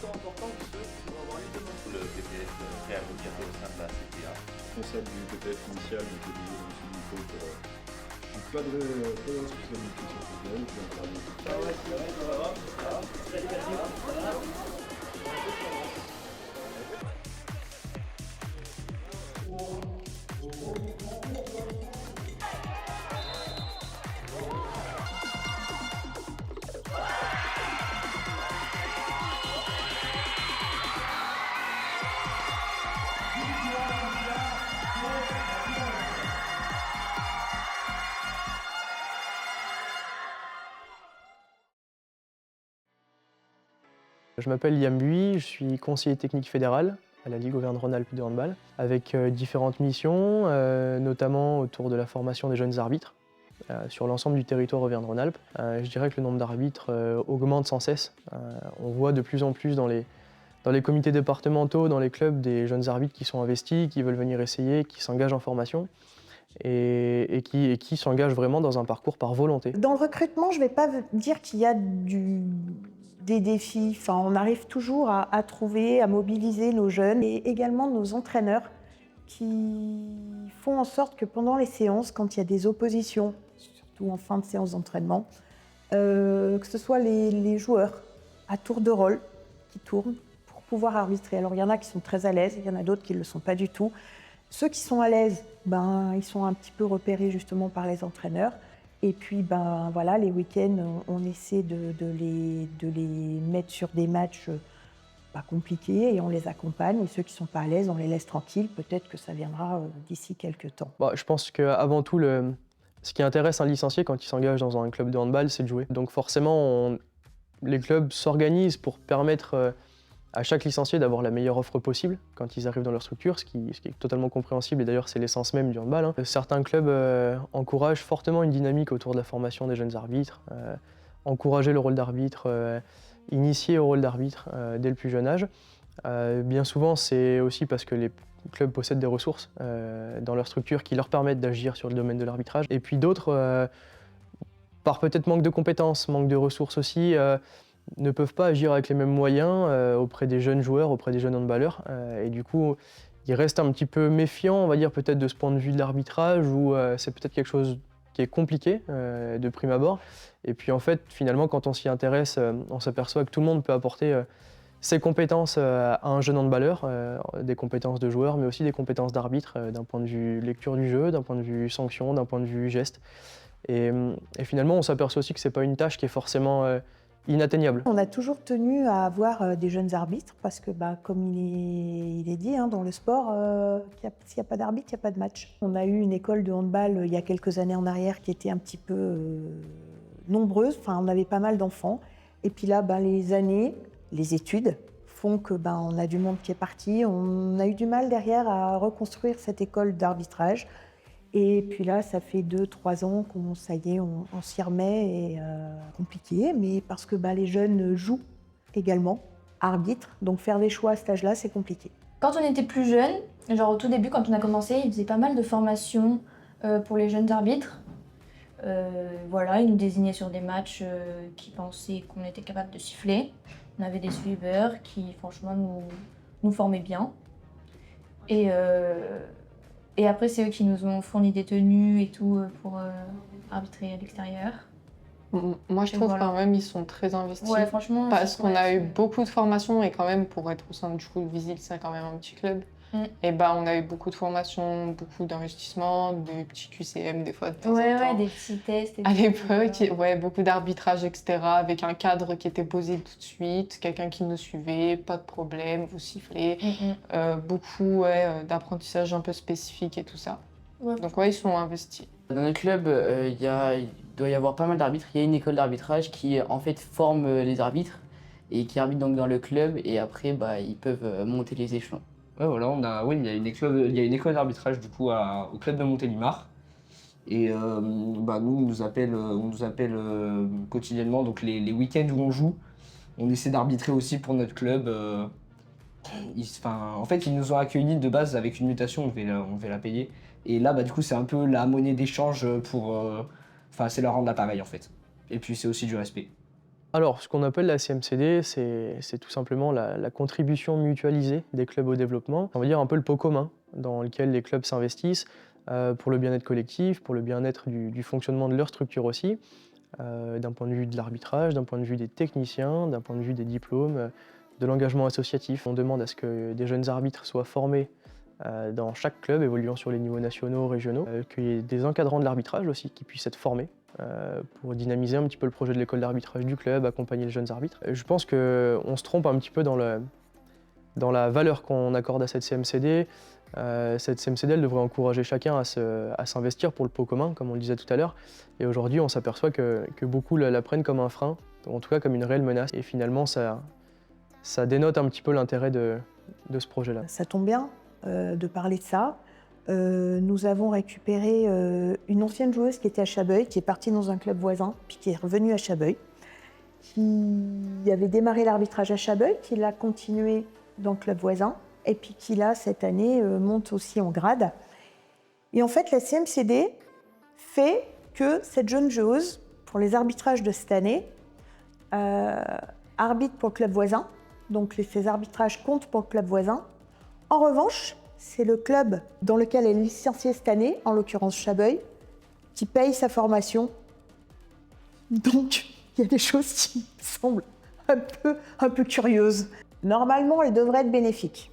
Le PPF créé à Montpellier au sein de la CTA. Responsable du PPF initial, donc le niveau de M. Nico pour pas de responsabilité sur le PPF, puis on parle de Je m'appelle Liam Bui, je suis conseiller technique fédéral à la Ligue Auvergne-Rhône-Alpes de handball, avec différentes missions, notamment autour de la formation des jeunes arbitres sur l'ensemble du territoire Auvergne-Rhône-Alpes. Je dirais que le nombre d'arbitres augmente sans cesse. On voit de plus en plus dans les comités départementaux, dans les clubs, des jeunes arbitres qui sont investis, qui veulent venir essayer, qui s'engagent en formation et qui s'engagent vraiment dans un parcours par volonté. Dans le recrutement, je ne vais pas dire qu'il y a des défis. Enfin, on arrive toujours à trouver, à mobiliser nos jeunes et également nos entraîneurs qui font en sorte que pendant les séances, quand il y a des oppositions, surtout en fin de séance d'entraînement, que ce soit les joueurs à tour de rôle qui tournent pour pouvoir arbitrer. Alors il y en a qui sont très à l'aise, il y en a d'autres qui ne le sont pas du tout. Ceux qui sont à l'aise, ils sont un petit peu repérés justement par les entraîneurs. Et puis, voilà, les week-ends, on essaie de les mettre sur des matchs pas compliqués et on les accompagne. Et ceux qui ne sont pas à l'aise, on les laisse tranquilles. Peut-être que ça viendra d'ici quelques temps. Je pense qu'avant tout, ce qui intéresse un licencié quand il s'engage dans un club de handball, c'est de jouer. Donc forcément, les clubs s'organisent pour permettre à chaque licencié d'avoir la meilleure offre possible quand ils arrivent dans leur structure, ce qui est totalement compréhensible et d'ailleurs c'est l'essence même du handball. Certains clubs encouragent fortement une dynamique autour de la formation des jeunes arbitres, encourager le rôle d'arbitre, initier au rôle d'arbitre dès le plus jeune âge. Bien souvent c'est aussi parce que les clubs possèdent des ressources dans leur structure qui leur permettent d'agir sur le domaine de l'arbitrage. Et puis d'autres, par peut-être manque de compétences, manque de ressources aussi, ne peuvent pas agir avec les mêmes moyens auprès des jeunes joueurs, auprès des jeunes handballeurs. Et du coup, ils restent un petit peu méfiants, on va dire, peut-être de ce point de vue de l'arbitrage, où c'est peut-être quelque chose qui est compliqué de prime abord. Et puis en fait, finalement, quand on s'y intéresse, on s'aperçoit que tout le monde peut apporter ses compétences à un jeune handballeur, des compétences de joueur, mais aussi des compétences d'arbitre, d'un point de vue lecture du jeu, d'un point de vue sanction, d'un point de vue geste. Et finalement, on s'aperçoit aussi que c'est pas une tâche qui est forcément inatteignable. On a toujours tenu à avoir des jeunes arbitres parce que, comme il est dit dans le sport, s'il n'y a pas d'arbitre, il n'y a pas de match. On a eu une école de handball il y a quelques années en arrière qui était un petit peu nombreuse. Enfin, on avait pas mal d'enfants. Et puis là, les années, les études font que on a du monde qui est parti. On a eu du mal derrière à reconstruire cette école d'arbitrage. Et puis là, ça fait 2-3 ans qu'on, ça y est, on s'y remet et compliqué, mais parce que les jeunes jouent également, arbitrent, donc faire des choix à cet âge-là, c'est compliqué. Quand on était plus jeune, genre au tout début, quand on a commencé, ils faisaient pas mal de formations pour les jeunes arbitres. Voilà, ils nous désignaient sur des matchs qui pensaient qu'on était capable de siffler. On avait des suiveurs qui, franchement, nous formaient bien. Et après, c'est eux qui nous ont fourni des tenues et tout pour arbitrer à l'extérieur. Moi, je trouve quand même ils sont très investis. Ouais, franchement. Parce qu'on a eu beaucoup de formations et quand même, pour être au sein du coup de Visit, c'est quand même un petit club. Et on a eu beaucoup de formations, beaucoup d'investissements, des petits QCM des fois de temps en temps. Ouais, des petits tests. À l'époque, beaucoup d'arbitrage, etc. Avec un cadre qui était posé tout de suite, quelqu'un qui nous suivait, pas de problème, vous sifflez. Beaucoup d'apprentissage un peu spécifique et tout ça. Ouais. Donc ils sont investis. Dans notre club, il doit y avoir pas mal d'arbitres. Il y a une école d'arbitrage qui en fait forme les arbitres et qui arbitrent donc dans le club et après ils peuvent monter les échelons. Ouais, voilà, il y a une école d'arbitrage du coup au club de Montélimar. Et nous, on nous appelle quotidiennement, donc les week-ends où on joue, on essaie d'arbitrer aussi pour notre club. En fait, ils nous ont accueillis de base avec une mutation, on devait la payer. Et là, du coup, c'est un peu la monnaie d'échange pour... c'est leur rendre l'appareil en fait. Et puis c'est aussi du respect. Alors, ce qu'on appelle la CMCD, c'est tout simplement la contribution mutualisée des clubs au développement. On va dire un peu le pot commun dans lequel les clubs s'investissent pour le bien-être collectif, pour le bien-être du fonctionnement de leur structure aussi, d'un point de vue de l'arbitrage, d'un point de vue des techniciens, d'un point de vue des diplômes, de l'engagement associatif. On demande à ce que des jeunes arbitres soient formés dans chaque club évoluant sur les niveaux nationaux, régionaux, qu'il y ait des encadrants de l'arbitrage aussi qui puissent être formés pour dynamiser un petit peu le projet de l'école d'arbitrage du club, accompagner les jeunes arbitres. Je pense qu'on se trompe un petit peu dans la valeur qu'on accorde à cette CMCD. Cette CMCD, elle devrait encourager chacun à s'investir pour le pot commun, comme on le disait tout à l'heure. Et aujourd'hui, on s'aperçoit que beaucoup la prennent comme un frein, en tout cas comme une réelle menace. Et finalement, ça dénote un petit peu l'intérêt de ce projet-là. Ça tombe bien de parler de ça. Nous avons récupéré une ancienne joueuse qui était à Chabeuil, qui est partie dans un club voisin, puis qui est revenue à Chabeuil, qui avait démarré l'arbitrage à Chabeuil, qui l'a continué dans le club voisin, et puis qui là, cette année, monte aussi en grade. Et en fait, la CMCD fait que cette jeune joueuse, pour les arbitrages de cette année, arbitre pour le club voisin, donc ces arbitrages comptent pour le club voisin. En revanche, c'est le club dans lequel elle est licenciée cette année, en l'occurrence Chabeuil, qui paye sa formation. Donc, il y a des choses qui me semblent un peu curieuses. Normalement, elle devrait être bénéfique,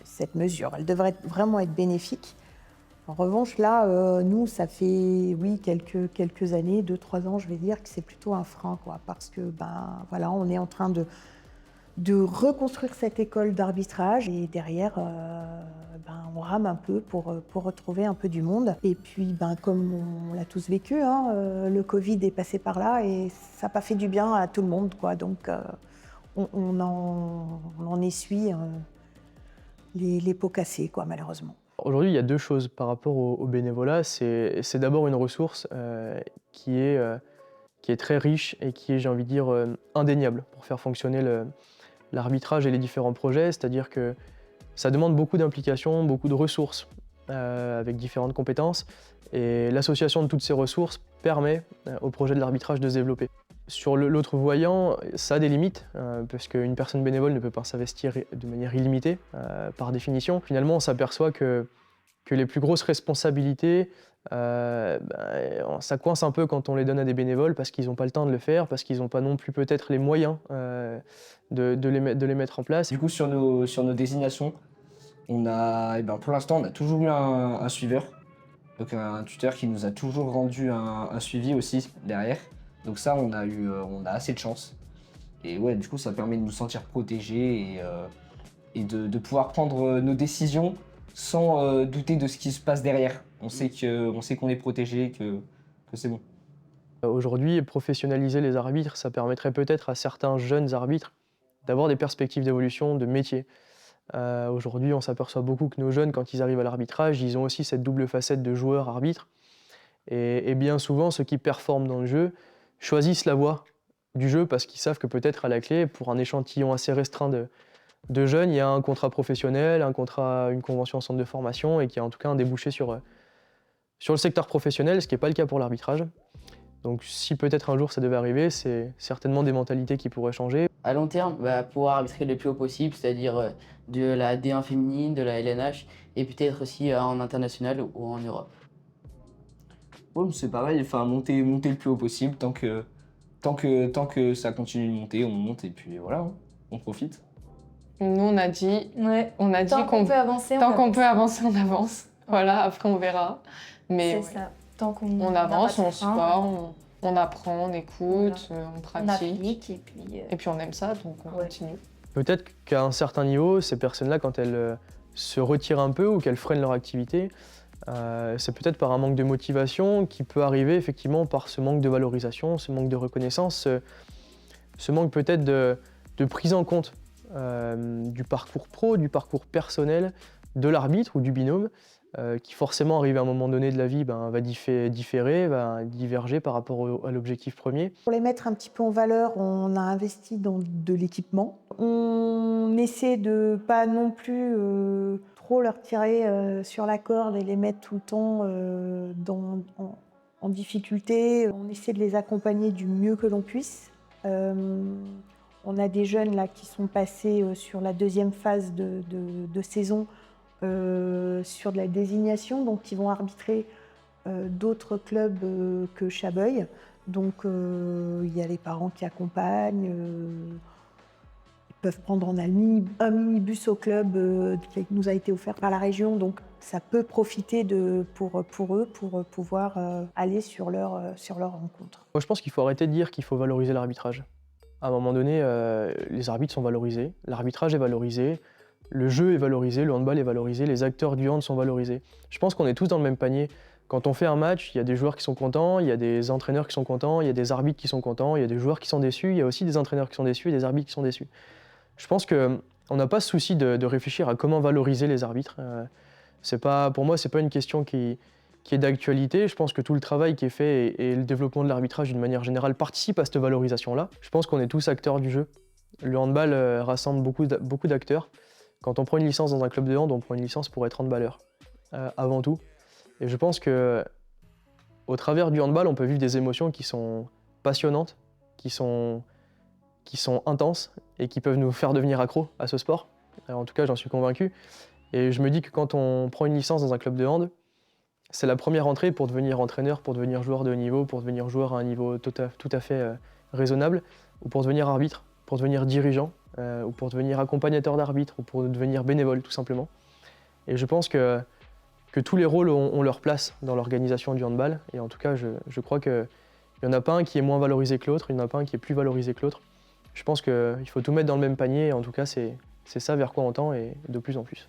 cette mesure. Elle devrait vraiment être bénéfique. En revanche, là, nous, ça fait quelques années, 2-3 ans, je vais dire, que c'est plutôt un frein, quoi, parce que voilà, on est en train de reconstruire cette école d'arbitrage et derrière, on rame un peu pour retrouver un peu du monde. Et puis, comme on l'a tous vécu, le Covid est passé par là et ça n'a pas fait du bien à tout le monde, quoi. Donc, on en essuie les pots cassés, quoi, malheureusement. Aujourd'hui, il y a deux choses par rapport au bénévolat. C'est d'abord une ressource qui est très riche et qui est, j'ai envie de dire, indéniable pour faire fonctionner l'arbitrage et les différents projets. C'est-à-dire que ça demande beaucoup d'implication, beaucoup de ressources avec différentes compétences. Et l'association de toutes ces ressources permet au projet de l'arbitrage de se développer. Sur l'autre voyant, ça a des limites, parce qu'une personne bénévole ne peut pas s'investir de manière illimitée, par définition. Finalement, on s'aperçoit que les plus grosses responsabilités, ça coince un peu quand on les donne à des bénévoles, parce qu'ils n'ont pas le temps de le faire, parce qu'ils n'ont pas non plus peut-être les moyens de les mettre en place. Du coup, sur nos désignations, on a, pour l'instant, on a toujours eu un suiveur, donc un tuteur qui nous a toujours rendu un suivi aussi derrière. Donc ça, on a assez de chance. Et ouais, du coup, ça permet de nous sentir protégés et de pouvoir prendre nos décisions sans douter de ce qui se passe derrière. On sait qu'on est protégé, que c'est bon. Aujourd'hui, professionnaliser les arbitres, ça permettrait peut-être à certains jeunes arbitres d'avoir des perspectives d'évolution, de métier. Aujourd'hui, on s'aperçoit beaucoup que nos jeunes, quand ils arrivent à l'arbitrage, ils ont aussi cette double facette de joueur-arbitre. Et bien souvent, ceux qui performent dans le jeu choisissent la voie du jeu parce qu'ils savent que peut-être à la clé, pour un échantillon assez restreint de jeunes, il y a un contrat professionnel, une convention en centre de formation et qu'il y a en tout cas un débouché sur le secteur professionnel, ce qui n'est pas le cas pour l'arbitrage. Donc si peut-être un jour ça devait arriver, c'est certainement des mentalités qui pourraient changer. À long terme, pouvoir arbitrer le plus haut possible, c'est-à-dire de la D1 féminine, de la LNH, et peut-être aussi en international ou en Europe. Ouais, c'est pareil, enfin monter le plus haut possible, tant que ça continue de monter, on monte et puis voilà, on profite. Nous, on a dit Tant qu'on peut avancer, tant qu'on peut avancer, on avance. Voilà, après on verra. Mais c'est ça. Tant qu'on on avance, on se forme, on apprend, on écoute, on on pratique. applique Et puis on aime ça, donc on continue. Peut-être qu'à un certain niveau, ces personnes-là, quand elles se retirent un peu ou qu'elles freinent leur activité, c'est peut-être par un manque de motivation qui peut arriver effectivement par ce manque de valorisation, ce manque de reconnaissance, ce manque peut-être de prise en compte du parcours pro, du parcours personnel de l'arbitre ou du binôme, qui forcément arrivé à un moment donné de la vie va différer, va diverger par rapport à l'objectif premier. Pour les mettre un petit peu en valeur, on a investi dans de l'équipement. On essaie de pas non plus trop leur tirer sur la corde et les mettre tout le temps en difficulté. On essaie de les accompagner du mieux que l'on puisse. On a des jeunes là qui sont passés sur la deuxième phase de saison sur de la désignation, donc qui vont arbitrer d'autres clubs que Chabeuil. Donc il y a les parents qui accompagnent. Ils peuvent prendre un minibus au club qui nous a été offert par la région, donc ça peut profiter pour eux pour pouvoir aller sur leur rencontre. Moi, je pense qu'il faut arrêter de dire qu'il faut valoriser l'arbitrage. À un moment donné, les arbitres sont valorisés, l'arbitrage est valorisé, le jeu est valorisé, le handball est valorisé, les acteurs du hand sont valorisés. Je pense qu'on est tous dans le même panier. Quand on fait un match, il y a des joueurs qui sont contents, il y a des entraîneurs qui sont contents, il y a des arbitres qui sont contents, il y a des joueurs qui sont déçus, il y a aussi des entraîneurs qui sont déçus et des arbitres qui sont déçus. Je pense qu'on n'a pas ce souci de réfléchir à comment valoriser les arbitres. Pour moi, ce n'est pas une question qui est d'actualité. Je pense que tout le travail qui est fait et le développement de l'arbitrage d'une manière générale participe à cette valorisation-là. Je pense qu'on est tous acteurs du jeu. Le handball rassemble beaucoup d'acteurs. Quand on prend une licence dans un club de hand, on prend une licence pour être handballeur, avant tout. Et je pense qu'au travers du handball, on peut vivre des émotions qui sont passionnantes, qui sont intenses et qui peuvent nous faire devenir accros à ce sport. En tout cas, j'en suis convaincu. Et je me dis que quand on prend une licence dans un club de hand, c'est la première entrée pour devenir entraîneur, pour devenir joueur de haut niveau, pour devenir joueur à un niveau tout à fait raisonnable, ou pour devenir arbitre, pour devenir dirigeant, ou pour devenir accompagnateur d'arbitre, ou pour devenir bénévole tout simplement. Et je pense que tous les rôles ont leur place dans l'organisation du handball. Et en tout cas, je crois qu'il n'y en a pas un qui est moins valorisé que l'autre, il n'y en a pas un qui est plus valorisé que l'autre. Je pense qu'il faut tout mettre dans le même panier, et en tout cas, c'est ça vers quoi on tend, et de plus en plus.